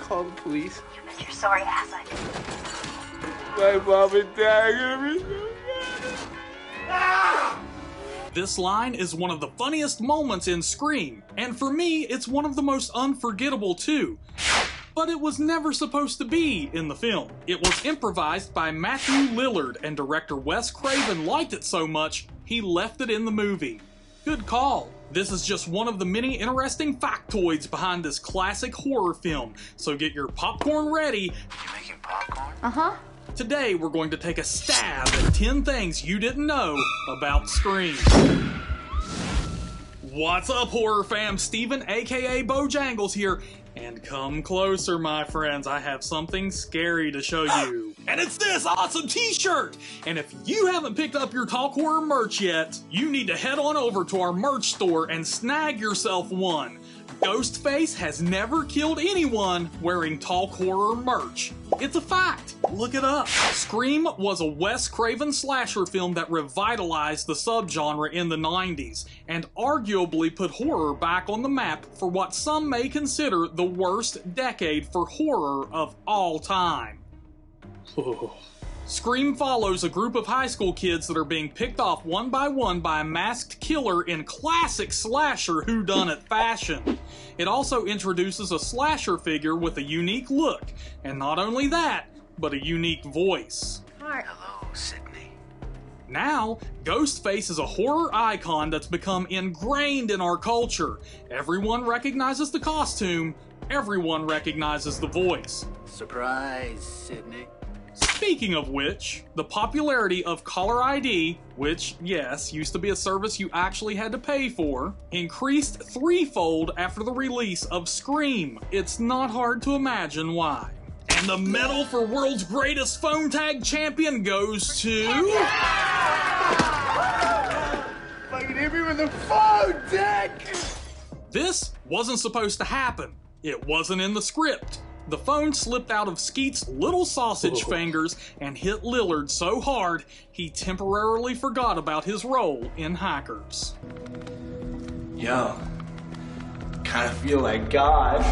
call the police? You missed your sorry ass, I do. My mom and dad are gonna be so mad. This line is one of the funniest moments in Scream, and for me, it's one of the most unforgettable too. But it was never supposed to be in the film. It was improvised by Matthew Lillard, and director Wes Craven liked it so much, he left it in the movie. Good call. This is just one of the many interesting factoids behind this classic horror film, so get your popcorn ready. You making popcorn? Uh-huh. Today we're going to take a stab at 10 things you didn't know about Scream. What's up, horror fam? Steven, aka Bojangles here, and come closer, my friends. I have something scary to show you. And it's this awesome t-shirt! And if you haven't picked up your Talk Horror merch yet, you need to head on over to our merch store and snag yourself one. Ghostface has never killed anyone wearing Talk Horror merch. It's a fact. Look it up. Scream was a Wes Craven slasher film that revitalized the subgenre in the 90s and arguably put horror back on the map for what some may consider the worst decade for horror of all time. Scream follows a group of high school kids that are being picked off one by a masked killer in classic slasher whodunit fashion. It also introduces a slasher figure with a unique look, and not only that, but a unique voice. Hello, Sydney. Now, Ghostface is a horror icon that's become ingrained in our culture. Everyone recognizes the costume, everyone recognizes the voice. Surprise, Sydney. Speaking of which, the popularity of caller ID, which, yes, used to be a service you actually had to pay for, increased threefold after the release of Scream. It's not hard to imagine why. And the medal for World's Greatest Phone Tag Champion goes to... Fucking hit me with the phone, Dick! This wasn't supposed to happen. It wasn't in the script. The phone slipped out of Skeet's little sausage fingers and hit Lillard so hard he temporarily forgot about his role in Hackers. Yo, kinda feel like God.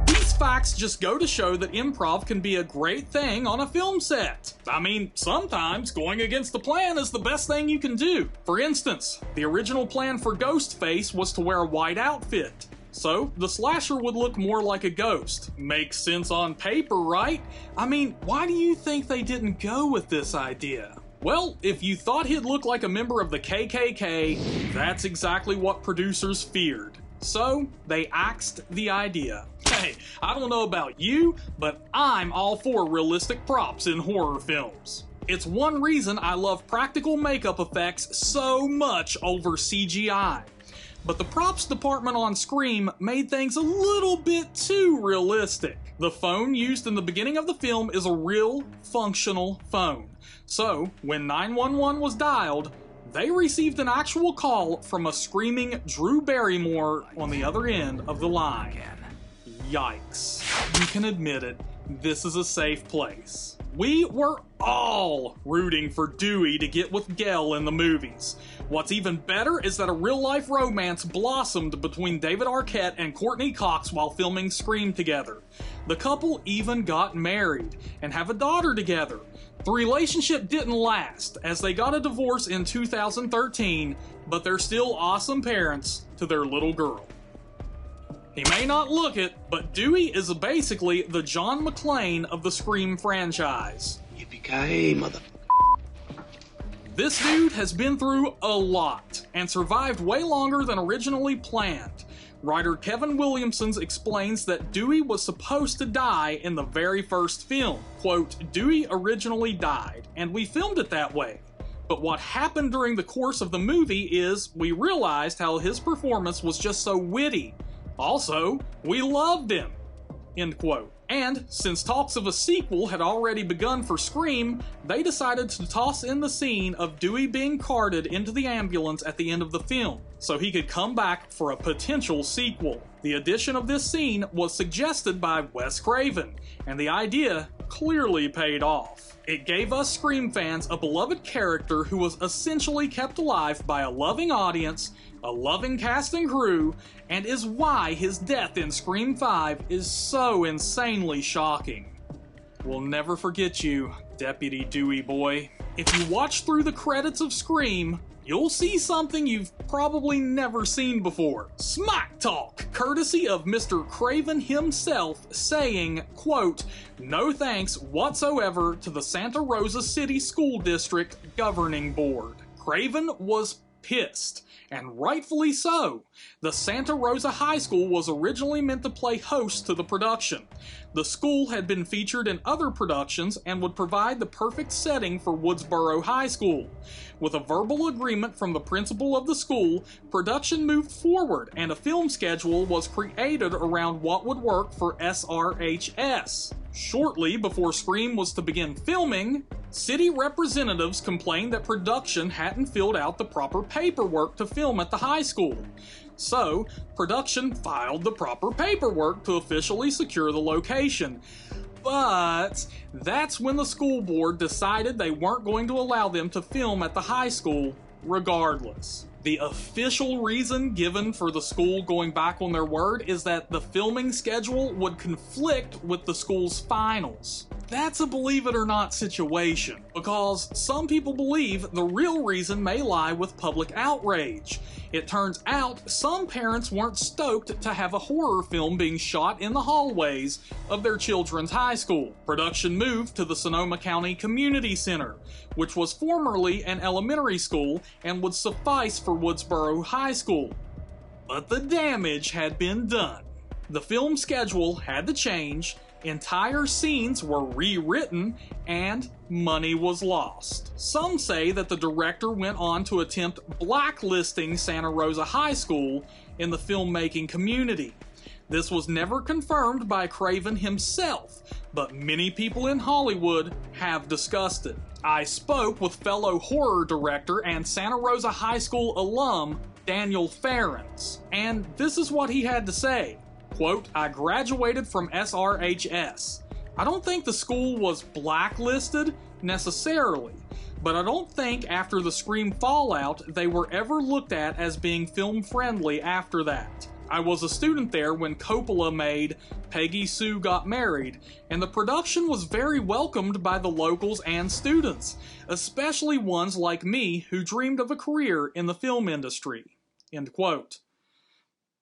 These facts just go to show that improv can be a great thing on a film set. I mean, sometimes going against the plan is the best thing you can do. For instance, the original plan for Ghostface was to wear a white outfit. So, the slasher would look more like a ghost. Makes sense on paper, right? I mean, why do you think they didn't go with this idea? Well, if you thought he'd look like a member of the KKK, that's exactly what producers feared. So, they axed the idea. Hey, I don't know about you, but I'm all for realistic props in horror films. It's one reason I love practical makeup effects so much over CGI. But the props department on Scream made things a little bit too realistic. The phone used in the beginning of the film is a real, functional phone. So, when 911 was dialed, they received an actual call from a screaming Drew Barrymore on the other end of the line. Yikes. You can admit it, this is a safe place. We were all rooting for Dewey to get with Gale in the movies. What's even better is that a real-life romance blossomed between David Arquette and Courtney Cox while filming Scream together. The couple even got married and have a daughter together. The relationship didn't last, as they got a divorce in 2013, but they're still awesome parents to their little girl. He may not look it, but Dewey is basically the John McClane of the Scream franchise. Yippee-ki-yay, mother... This dude has been through a lot, and survived way longer than originally planned. Writer Kevin Williamson explains that Dewey was supposed to die in the very first film. Quote, Dewey originally died, and we filmed it that way. But what happened during the course of the movie is we realized how his performance was just so witty. Also, we loved him. End quote. And, since talks of a sequel had already begun for Scream, they decided to toss in the scene of Dewey being carted into the ambulance at the end of the film, so he could come back for a potential sequel. The addition of this scene was suggested by Wes Craven, and the idea clearly paid off. It gave us Scream fans a beloved character who was essentially kept alive by a loving audience, a loving cast and crew, and is why his death in Scream 5 is so insanely shocking. We'll never forget you, Deputy Dewey Boy. If you watch through the credits of Scream, you'll see something you've probably never seen before. Smack talk, courtesy of Mr. Craven himself, saying, quote, "No thanks whatsoever to the Santa Rosa City School District Governing Board." Craven was pissed, and rightfully so. The Santa Rosa High School was originally meant to play host to the production. The school had been featured in other productions and would provide the perfect setting for Woodsboro High School. With a verbal agreement from the principal of the school, production moved forward and a film schedule was created around what would work for SRHS. Shortly before Scream was to begin filming, city representatives complained that production hadn't filled out the proper paperwork to film at the high school. So, production filed the proper paperwork to officially secure the location. But that's when the school board decided they weren't going to allow them to film at the high school regardless. The official reason given for the school going back on their word is that the filming schedule would conflict with the school's finals. That's a believe it or not situation, because some people believe the real reason may lie with public outrage. It turns out some parents weren't stoked to have a horror film being shot in the hallways of their children's high school. Production moved to the Sonoma County Community Center, which was formerly an elementary school and would suffice for Woodsboro High School. But the damage had been done. The film schedule had to change, entire scenes were rewritten, and money was lost. Some say that the director went on to attempt blacklisting Santa Rosa High School in the filmmaking community. This was never confirmed by Craven himself, but many people in Hollywood have discussed it. I spoke with fellow horror director and Santa Rosa High School alum Daniel Ferrens, and this is what he had to say. Quote, "I graduated from SRHS. I don't think the school was blacklisted necessarily, but I don't think after the Scream fallout they were ever looked at as being film friendly after that. I was a student there when Coppola made Peggy Sue Got Married, and the production was very welcomed by the locals and students, especially ones like me who dreamed of a career in the film industry." End quote.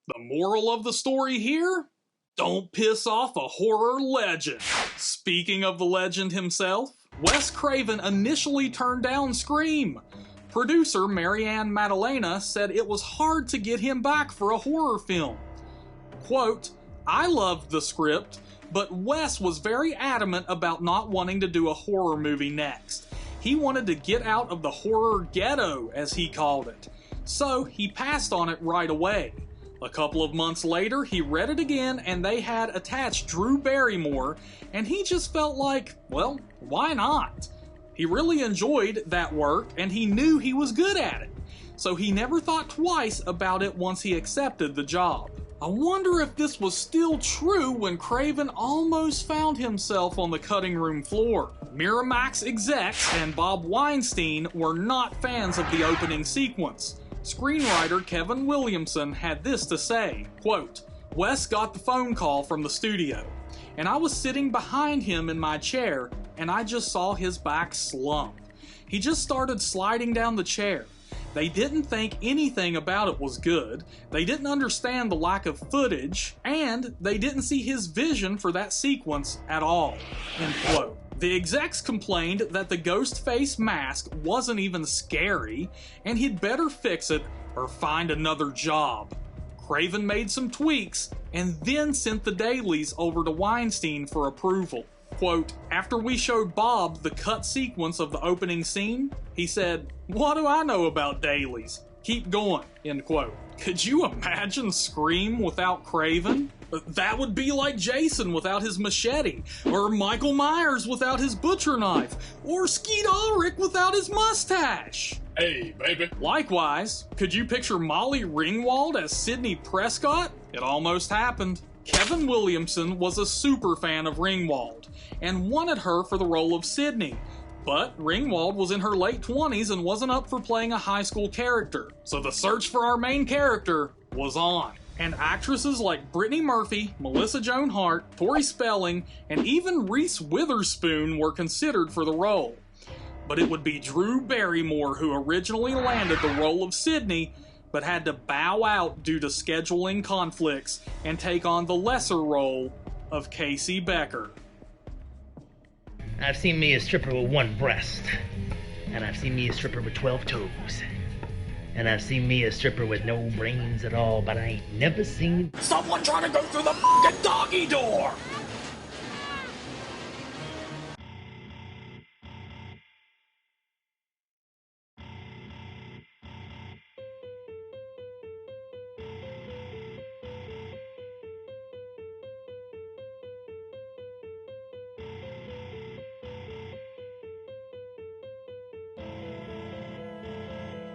The moral of the story here? Don't piss off a horror legend. Speaking of the legend himself, Wes Craven initially turned down Scream. Producer Marianne Maddalena said it was hard to get him back for a horror film. Quote, "I loved the script, but Wes was very adamant about not wanting to do a horror movie next. He wanted to get out of the horror ghetto, as he called it. So he passed on it right away. A couple of months later, he read it again and they had attached Drew Barrymore, and he just felt like, well, why not? He really enjoyed that work and he knew he was good at it, so he never thought twice about it once he accepted the job." I wonder if this was still true when Craven almost found himself on the cutting room floor. Miramax execs and Bob Weinstein were not fans of the opening sequence. Screenwriter Kevin Williamson had this to say, quote, "Wes got the phone call from the studio, and I was sitting behind him in my chair, and I just saw his back slump. He just started sliding down the chair. They didn't think anything about it was good, they didn't understand the lack of footage, and they didn't see his vision for that sequence at all." End quote. The execs complained that the ghost face mask wasn't even scary, and he'd better fix it or find another job. Craven made some tweaks, and then sent the dailies over to Weinstein for approval. Quote, "After we showed Bob the cut sequence of the opening scene, he said, 'What do I know about dailies? Keep going,' end quote." Could you imagine Scream without Craven? That would be like Jason without his machete, or Michael Myers without his butcher knife, or Skeet Ulrich without his mustache. Hey, baby. Likewise, could you picture Molly Ringwald as Sidney Prescott? It almost happened. Kevin Williamson was a super fan of Ringwald, and wanted her for the role of Sidney, But Ringwald was in her late 20s and wasn't up for playing a high school character, so the search for our main character was on. And actresses like Brittany Murphy, Melissa Joan Hart, Tori Spelling, and even Reese Witherspoon were considered for the role. But it would be Drew Barrymore who originally landed the role of Sydney, but had to bow out due to scheduling conflicts and take on the lesser role of Casey Becker. I've seen me a stripper with one breast, and I've seen me a stripper with 12 toes, and I've seen me a stripper with no brains at all, but I ain't never seen someone trying to go through the f***ing doggy door!